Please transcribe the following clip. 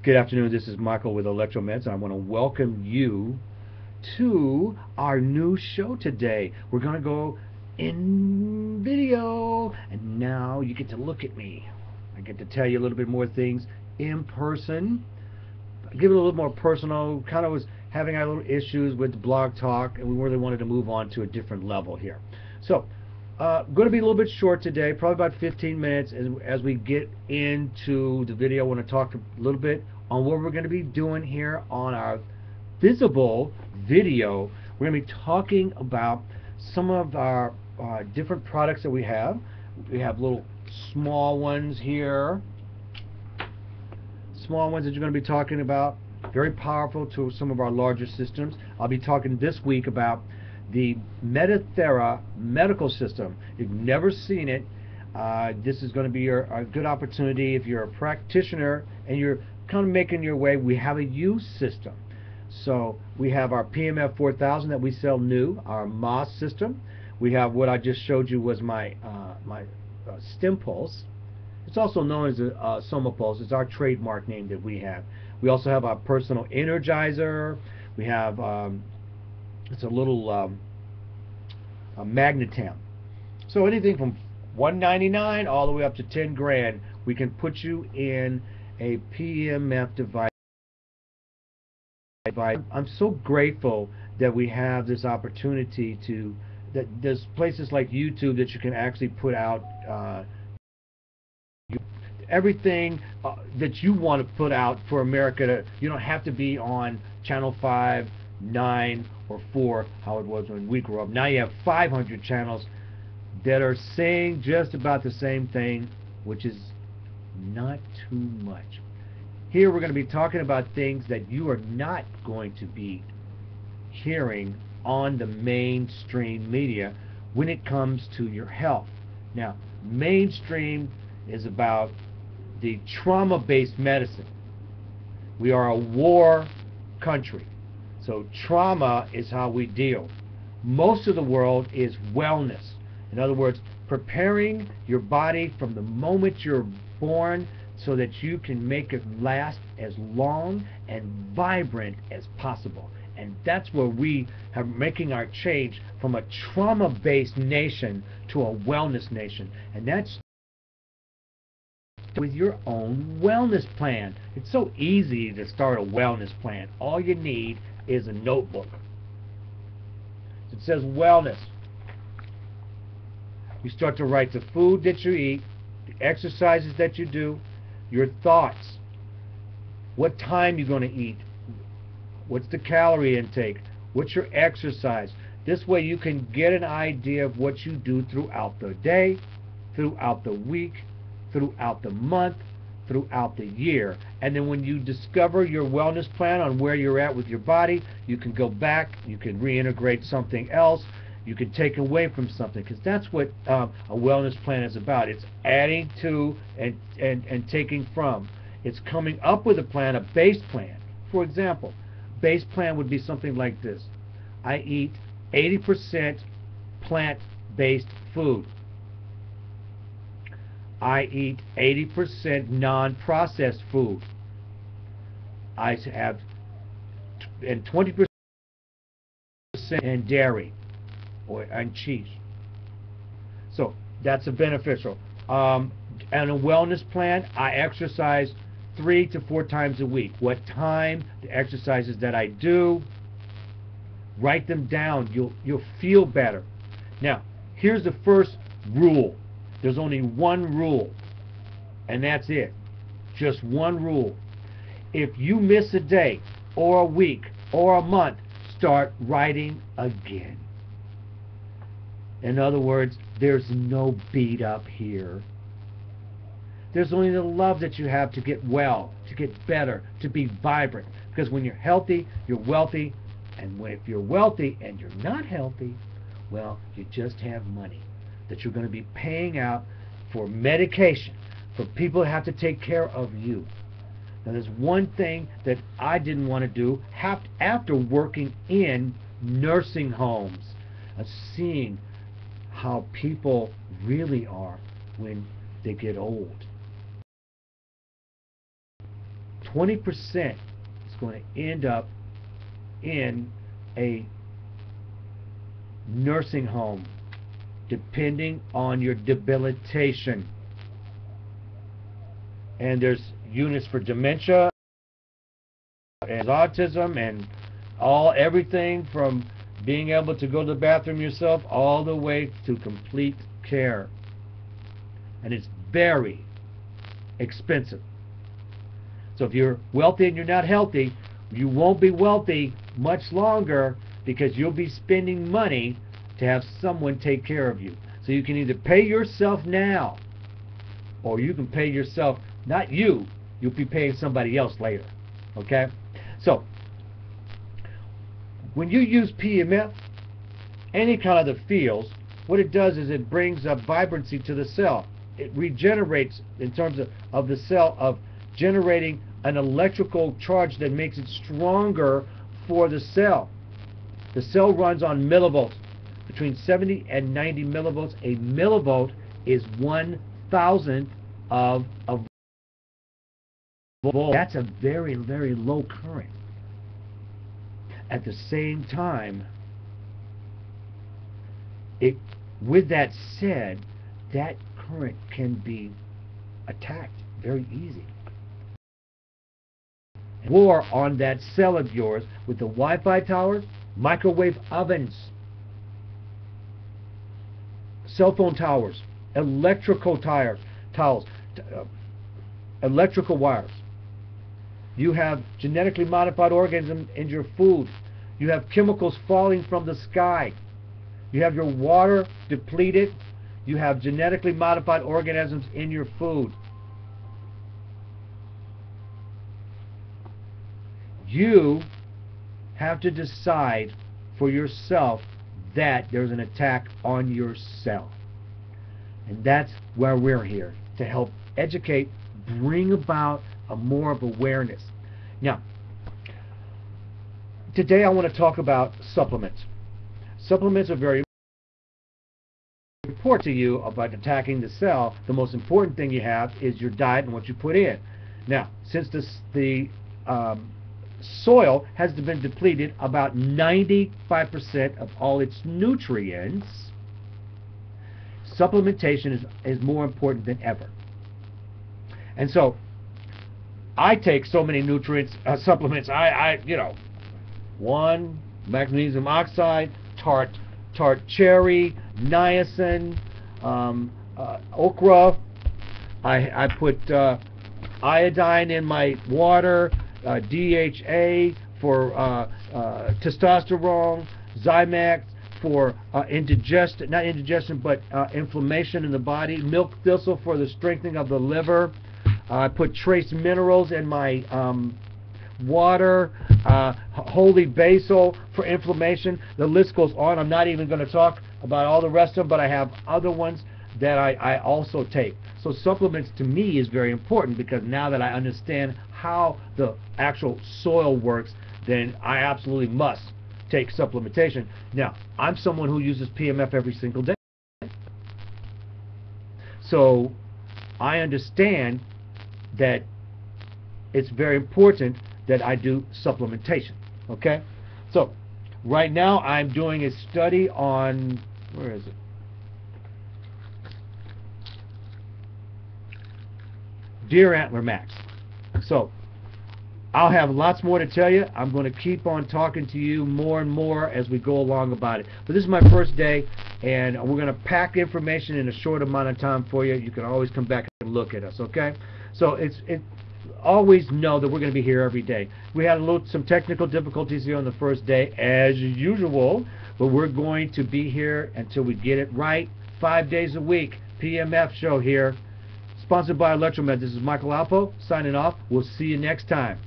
Good afternoon, this is Michael with ElectroMeds. I want to welcome you to our new show today. We're going to go in video, and now you get to look at me. I get to tell you a little bit more things in person. Give it a little more personal. Kind of was having our little issues with Blog Talk, and we really wanted to move on to a different level here. So, going to be a little bit short today, probably about 15 minutes. As we get into the video, I want to talk a little bit on what we're going to be doing here on our visible video. We're going to be talking about some of our different products that we have. We have little small ones here, small ones that you're going to be talking about, very powerful to some of our larger systems. I'll be talking this week about the Medithera medical system. If you've never seen it, this is going to be a good opportunity if you're a practitioner and you're kind of making your way. We have a used system. So we have our PEMF 4000 that we sell new, our MOS system. We have what I just showed you was my stem pulse. It's also known as a Soma Pulse. It's our trademark name that we have. We also have our personal energizer. We have it's a little a magnetam. So anything from $199 all the way up to 10 grand, we can put you in a PEMF device. I'm so grateful that we have this opportunity to, that there's places like YouTube that you can actually put out everything that you want to put out for America. You don't have to be on channel 5, 9, or 4, how it was when we grew up. Now you have 500 channels that are saying just about the same thing, which is not too much. Here we're going to be talking about things that you are not going to be hearing on the mainstream media when it comes to your health. Now, mainstream is about the trauma-based medicine. We are a war country, so trauma is how we deal. Most of the world is wellness. In other words, preparing your body from the moment you're born so that you can make it last as long and vibrant as possible. And that's where we are making our change from a trauma-based nation to a wellness nation. And that's with your own wellness plan. It's so easy to start a wellness plan. All you need is a notebook. It says wellness. You start to write the food that you eat, the exercises that you do, your thoughts, what time you're going to eat, what's the calorie intake, what's your exercise. This way you can get an idea of what you do throughout the day, throughout the week, throughout the month, throughout the year. And then when you discover your wellness plan on where you're at with your body, you can go back, you can reintegrate something else, you can take away from something, because that's what a wellness plan is about. It's adding to and taking from. It's coming up with a plan, a base plan. For example, base plan would be something like this. I eat 80% plant-based food. I eat 80% non-processed food. I have 20% in dairy and cheese. So that's a beneficial. And a wellness plan, I exercise 3 to 4 times a week. What time, the exercises that I do, write them down. You'll feel better. Now, here's the first rule. There's only one rule, and that's it. Just one rule. If you miss a day or a week or a month, start writing again. In other words, there's no beat up here. There's only the love that you have to get well, to get better, to be vibrant. Because when you're healthy, you're wealthy. And if you're wealthy and you're not healthy, well, you just have money that you're going to be paying out for medication, for people that have to take care of you. Now, there's one thing that I didn't want to do after working in nursing homes, seeing how people really are when they get old. 20% is going to end up in a nursing home, depending on your debilitation. And there's units for dementia and autism and everything from being able to go to the bathroom yourself all the way to complete care. And it's very expensive. So if you're wealthy and you're not healthy, you won't be wealthy much longer, because you'll be spending money to have someone take care of you. So you can either pay yourself now, or you can pay yourself, not you, you'll be paying somebody else later. Okay? So when you use PEMF, any kind of the fields, what it does is it brings up vibrancy to the cell. It regenerates in terms of the cell, of generating an electrical charge that makes it stronger for the cell. The cell runs on millivolts, between 70 and 90 millivolts. A millivolt is 1,000th of a volt. That's a very, very low current. At the same time, with that said, that current can be attacked very easy. War on that cell of yours with the Wi-Fi towers, microwave ovens, cell phone towers, electrical electrical wires. You have genetically modified organisms in your food. You have chemicals falling from the sky. You have your water depleted. You have genetically modified organisms in your food. You have to decide for yourself that there's an attack on your cell. And that's where we're here, to help educate, bring about a more of awareness. Now, today I want to talk about supplements. Supplements are very important to you about attacking the cell. The most important thing you have is your diet and what you put in. Now, since the soil has been depleted about 95% of all its nutrients, supplementation is more important than ever. And so I take so many nutrients supplements. One, magnesium oxide, tart cherry, niacin, okra. I put iodine in my water, DHA for testosterone, Zymax for inflammation in the body, milk thistle for the strengthening of the liver. I put trace minerals in my water, holy basil for inflammation. The list goes on. I'm not even going to talk about all the rest of them, but I have other ones that I also take. So supplements to me is very important, because now that I understand how the actual soil works, then I absolutely must take supplementation. Now, I'm someone who uses PEMF every single day. So I understand that it's very important that I do supplementation. Okay? So right now I'm doing a study on, where is it? Deer Antler Max. So I'll have lots more to tell you. I'm going to keep on talking to you more and more as we go along about it. But this is my first day, and we're going to pack information in a short amount of time for you. You can always come back and look at us, okay? So always know that we're going to be here every day. We had some technical difficulties here on the first day, as usual, but we're going to be here until we get it right. 5 days a week, PEMF show here. Sponsored by ElectroMeds. This is Michael Alpo signing off. We'll see you next time.